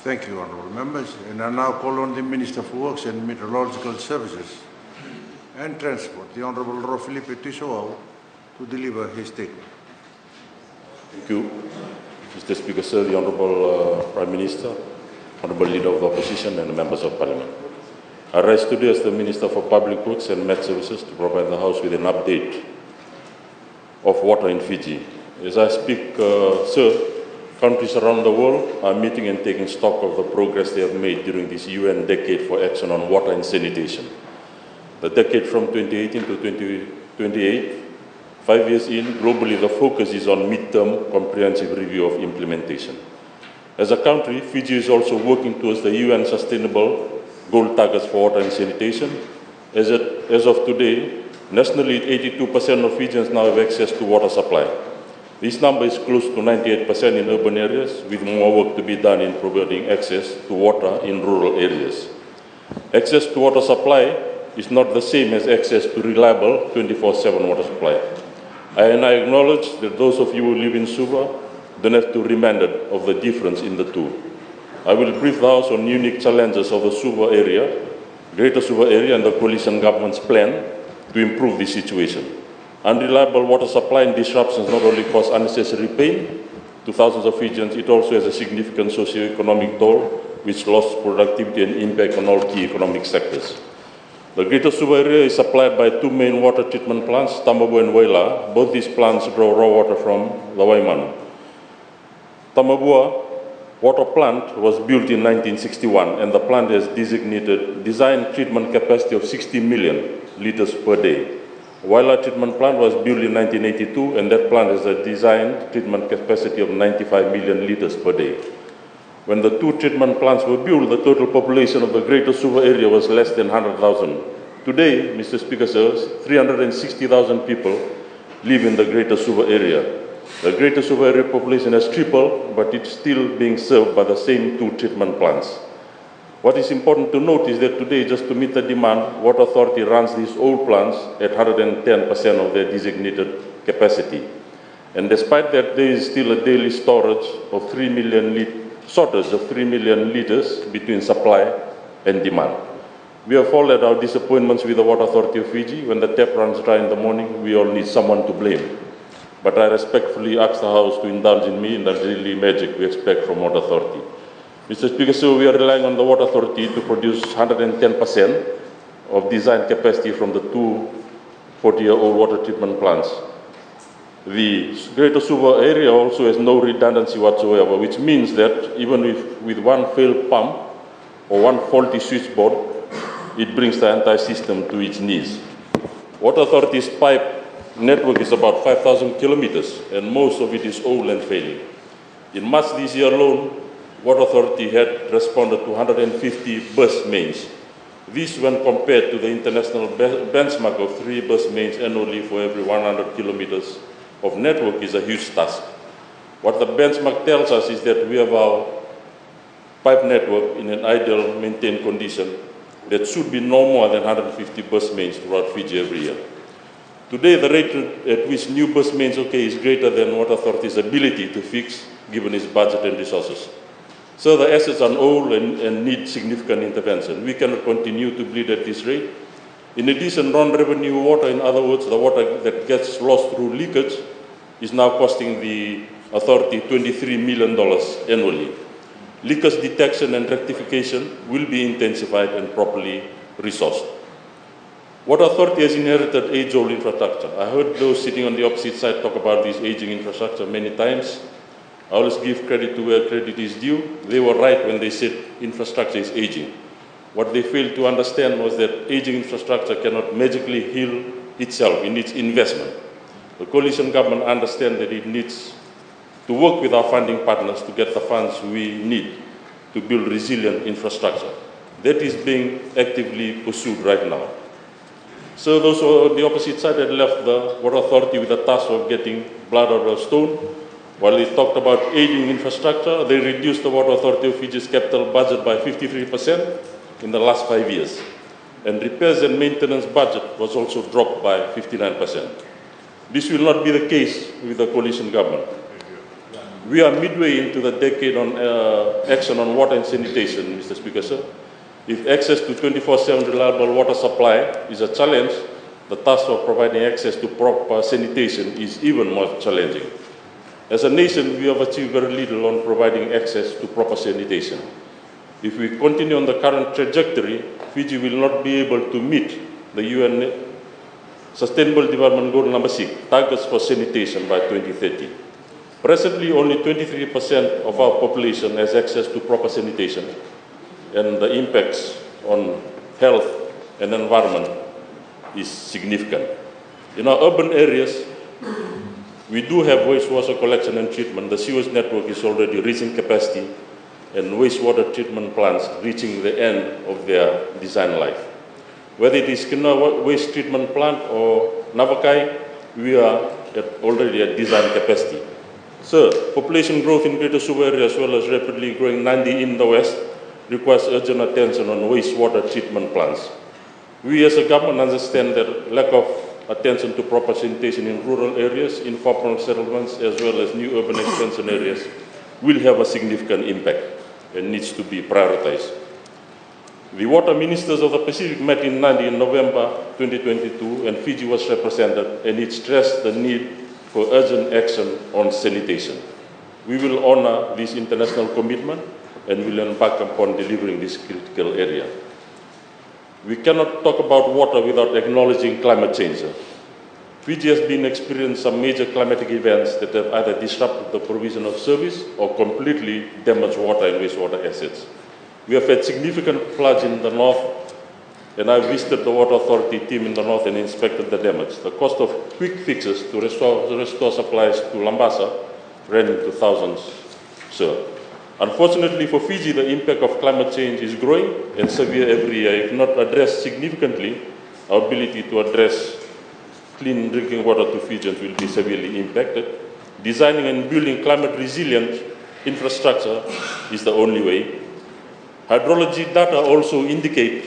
Thank you, honourable members. And I now call on the Minister for Works and Meteorological Services and Transport, the Honourable Filipe Tuisawau, to deliver his statement. Thank you, Mr. Speaker, sir, the Honourable Prime Minister, Honourable Leader of the Opposition and the Members of Parliament. I rise today as the Minister for Public Works and Met Services to provide the House with an update of water in Fiji. As I speak, sir, countries around the world are meeting and taking stock of the progress they have made during this UN Decade for Action on Water and Sanitation. The decade from 2018 to 2028, 5 years in, globally the focus is on mid-term comprehensive review of implementation. As a country, Fiji is also working towards the UN Sustainable Goal targets for water and sanitation. As of today, nationally 82% of Fijians now have access to water supply. This number is close to 98% in urban areas, with more work to be done in providing access to water in rural areas. Access to water supply is not the same as access to reliable 24/7 water supply. I acknowledge that those of you who live in Suva don't have to be reminded of the difference in the two. I will brief the House on unique challenges of the Suva area, Greater Suva area, and the coalition government's plan to improve this situation. Unreliable water supply and disruptions not only cause unnecessary pain to thousands of Fijians, it also has a significant socio-economic toll, which loss productivity and impact on all key economic sectors. The Greater Suva area is supplied by two main water treatment plants, Tamabu and Waila. Both these plants draw raw water from the Waimanu. Tamabua water plant was built in 1961, and the plant has design treatment capacity of 60 million liters per day. Waila treatment plant was built in 1982, and that plant has a design treatment capacity of 95 million liters per day. When the two treatment plants were built, the total population of the Greater Suva area was less than 100,000. Today, Mr. Speaker, sir, 360,000 people live in the Greater Suva area. The Greater Suva area population has tripled, but it's still being served by the same two treatment plants. What is important to note is that today, just to meet the demand, Water Authority runs these old plants at 110% of their designated capacity. And despite that, there is still a daily shortage of 3 million liters between supply and demand. We have all had our disappointments with the Water Authority of Fiji. When the tap runs dry in the morning, we all need someone to blame. But I respectfully ask the House to indulge in me in the daily magic we expect from Water Authority. Mr. Speaker, so we are relying on the Water Authority to produce 110% of design capacity from the two 40-year-old water treatment plants. The Greater Suva area also has no redundancy whatsoever, which means that even with one failed pump or one faulty switchboard, it brings the entire system to its knees. Water Authority's pipe network is about 5,000 kilometers, and most of it is old and failing. In March this year alone, Water Authority had responded to 150 burst mains. This, when compared to the international benchmark of 3 burst mains annually for every 100 kilometers of network, is a huge task. What the benchmark tells us is that we have our pipe network in an ideal maintained condition that should be no more than 150 burst mains throughout Fiji every year. Today, the rate at which new burst mains is greater than Water Authority's ability to fix, given its budget and resources. So the assets are old and need significant intervention. We cannot continue to bleed at this rate. In addition, non-revenue water, in other words, the water that gets lost through leakage, is now costing the authority $23 million annually. Leakage detection and rectification will be intensified and properly resourced. Water Authority has inherited age-old infrastructure. I heard those sitting on the opposite side talk about this aging infrastructure many times. I always give credit to where credit is due. They were right when they said infrastructure is aging. What they failed to understand was that aging infrastructure cannot magically heal itself in its investment. The coalition government understands that it needs to work with our funding partners to get the funds we need to build resilient infrastructure. That is being actively pursued right now. So those on the opposite side had left the Water Authority with the task of getting blood out of stone. While they talked about aging infrastructure, they reduced the Water Authority of Fiji's capital budget by 53% in the last 5 years. And repairs and maintenance budget was also dropped by 59%. This will not be the case with the coalition government. We are midway into the decade on action on water and sanitation, Mr. Speaker, sir. If access to 24/7 reliable water supply is a challenge, the task of providing access to proper sanitation is even more challenging. As a nation, we have achieved very little on providing access to proper sanitation. If we continue on the current trajectory, Fiji will not be able to meet the UN Sustainable Development Goal number 6, targets for sanitation by 2030. Presently, only 23% of our population has access to proper sanitation, and the impacts on health and environment is significant. In our urban areas, we do have wastewater collection and treatment. The sewage network is already reaching capacity, and wastewater treatment plants reaching the end of their design life. Whether it is Kina Waste Treatment Plant or Navakai, we are already at design capacity. Sir, population growth in Greater Suva area as well as rapidly growing Nandi in the west requires urgent attention on wastewater treatment plants. We as a government understand that lack of attention to proper sanitation in rural areas, informal settlements, as well as new urban expansion areas will have a significant impact and needs to be prioritized. The water ministers of the Pacific met in Nadi in November 2022, and Fiji was represented, and it stressed the need for urgent action on sanitation. We will honor this international commitment and will embark upon delivering this critical area. We cannot talk about water without acknowledging climate change. Fiji has been experiencing some major climatic events that have either disrupted the provision of service or completely damaged water and wastewater assets. We have had significant floods in the north, and I visited the Water Authority team in the north and inspected the damage. The cost of quick fixes to restore supplies to Lambasa ran into thousands, sir. Unfortunately for Fiji, the impact of climate change is growing and severe every year. If not addressed significantly, our ability to address clean drinking water to Fijians will be severely impacted. Designing and building climate resilient infrastructure is the only way. Hydrology data also indicate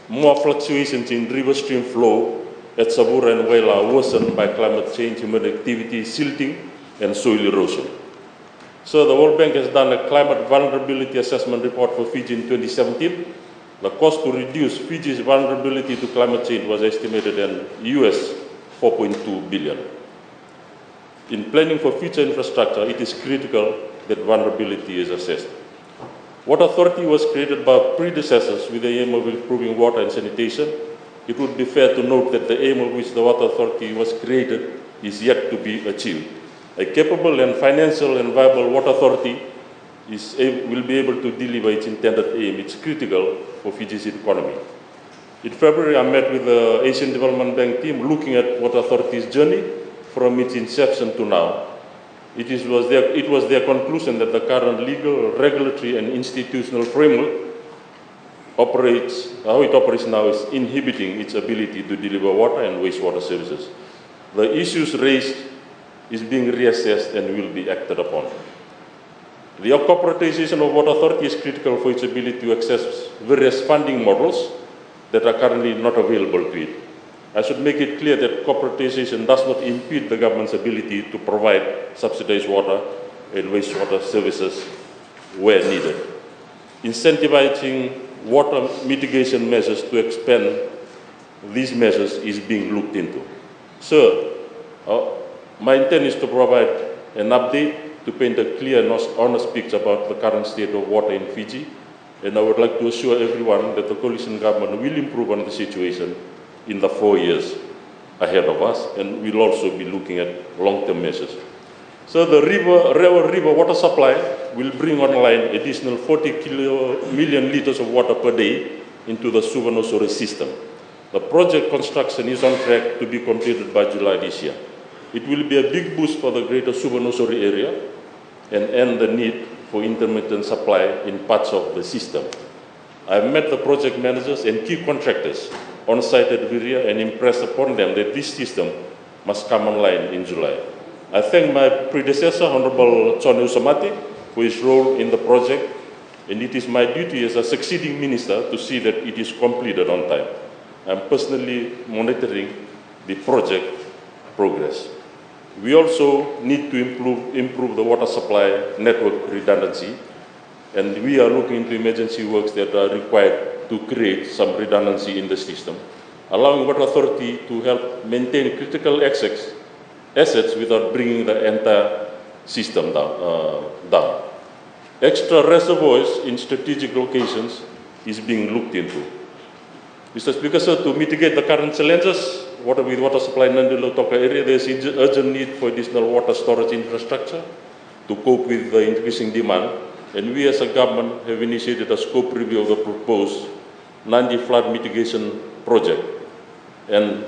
more fluctuations in river stream flow at Sabura and Wela worsened by climate change, human activity, silting, and soil erosion. So the World Bank has done a climate vulnerability assessment report for Fiji in 2017. The cost to reduce Fiji's vulnerability to climate change was estimated in US 4.2 billion. In planning for future infrastructure, it is critical that vulnerability is assessed. Water Authority was created by predecessors with the aim of improving water and sanitation. It would be fair to note that the aim of which the Water Authority was created is yet to be achieved. A capable and financial and viable water authority will be able to deliver its intended aim. It's critical for Fiji's economy. In February, I met with the Asian Development Bank team looking at Water Authority's journey from its inception to now. It was their conclusion that the current legal, regulatory, and institutional framework how it operates now is inhibiting its ability to deliver water and wastewater services. The issues raised is being reassessed and will be acted upon. The corporatization of Water Authority is critical for its ability to access various funding models that are currently not available to it. I should make it clear that corporatization does not impede the government's ability to provide subsidized water and wastewater services where needed. Incentivizing water mitigation measures to expand these measures is being looked into. Sir, my intent is to provide an update to paint a clear and honest picture about the current state of water in Fiji, and I would like to assure everyone that the coalition government will improve on the situation in the 4 years ahead of us, and we'll also be looking at long-term measures. So the river water supply will bring online additional 40 million liters of water per day into the Suvarnosuri system. The project construction is on track to be completed by July this year. It will be a big boost for the greater Suvarnosuri area and end the need for intermittent supply in parts of the system. I've met the project managers and key contractors on site at Viria and impressed upon them that this system must come online in July. I thank my predecessor, Honorable Choni Usamati, for his role in the project, and it is my duty as a succeeding minister to see that it is completed on time. I'm personally monitoring the project progress. We also need to improve the water supply network redundancy, and we are looking into emergency works that are required to create some redundancy in the system, allowing Water Authority to help maintain critical assets without bringing the entire system down. Extra reservoirs in strategic locations is being looked into. Mr. Speaker, sir, to mitigate the current challenges with water supply in the Lautoka area, there is urgent need for additional water storage infrastructure to cope with the increasing demand. And we as a government have initiated a scope review of the proposed Nandi flood mitigation project. And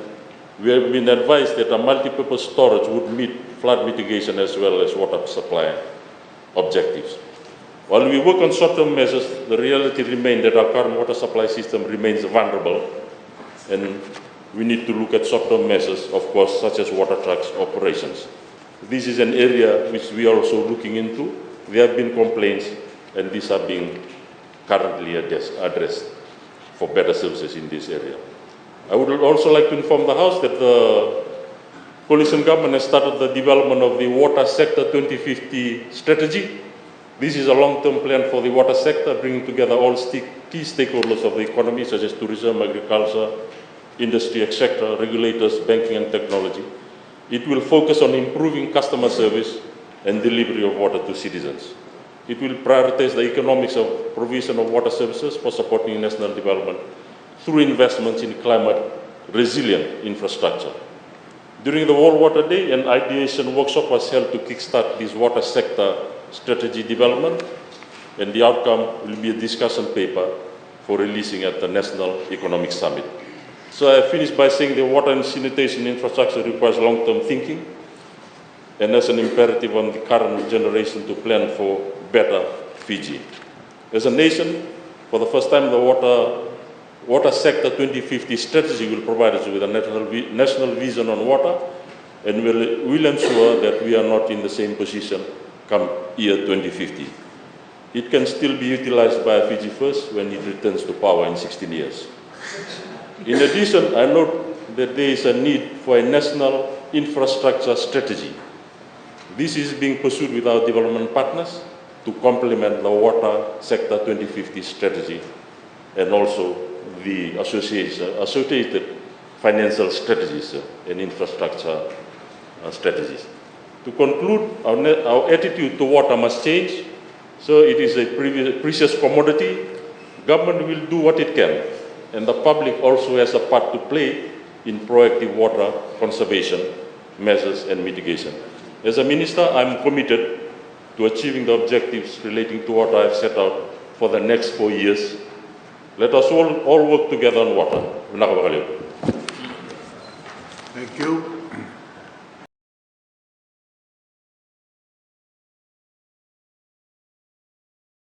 we have been advised that a multi-purpose storage would meet flood mitigation as well as water supply objectives. While we work on short-term measures, the reality remains that our current water supply system remains vulnerable, and we need to look at short-term measures, of course, such as water trucks operations. This is an area which we are also looking into. There have been complaints, and these are being currently addressed for better services in this area. I would also like to inform the House that the coalition government has started the development of the Water Sector 2050 strategy. This is a long-term plan for the water sector, bringing together all key stakeholders of the economy, such as tourism, agriculture, industry, etc., regulators, banking and technology. It will focus on improving customer service and delivery of water to citizens. It will prioritize the economics of provision of water services for supporting national development through investments in climate-resilient infrastructure. During the World Water Day, an ideation workshop was held to kickstart this water sector strategy development, and the outcome will be a discussion paper for releasing at the National Economic Summit. So I finish by saying the water and sanitation infrastructure requires long-term thinking, and as an imperative on the current generation to plan for better Fiji. As a nation, for the first time, the Water Sector 2050 strategy will provide us with a national vision on water, and will ensure that we are not in the same position come year 2050. It can still be utilized by Fiji First when it returns to power in 16 years. In addition, I note that there is a need for a national infrastructure strategy. This is being pursued with our development partners to complement the Water Sector 2050 strategy and also the associated financial strategies and infrastructure strategies. To conclude, our attitude to water must change. So it is a precious commodity. Government will do what it can, and the public also has a part to play in proactive water conservation measures and mitigation. As a minister, I am committed to achieving the objectives relating to water I have set out for the next 4 years. Let us all work together on water. Thank you.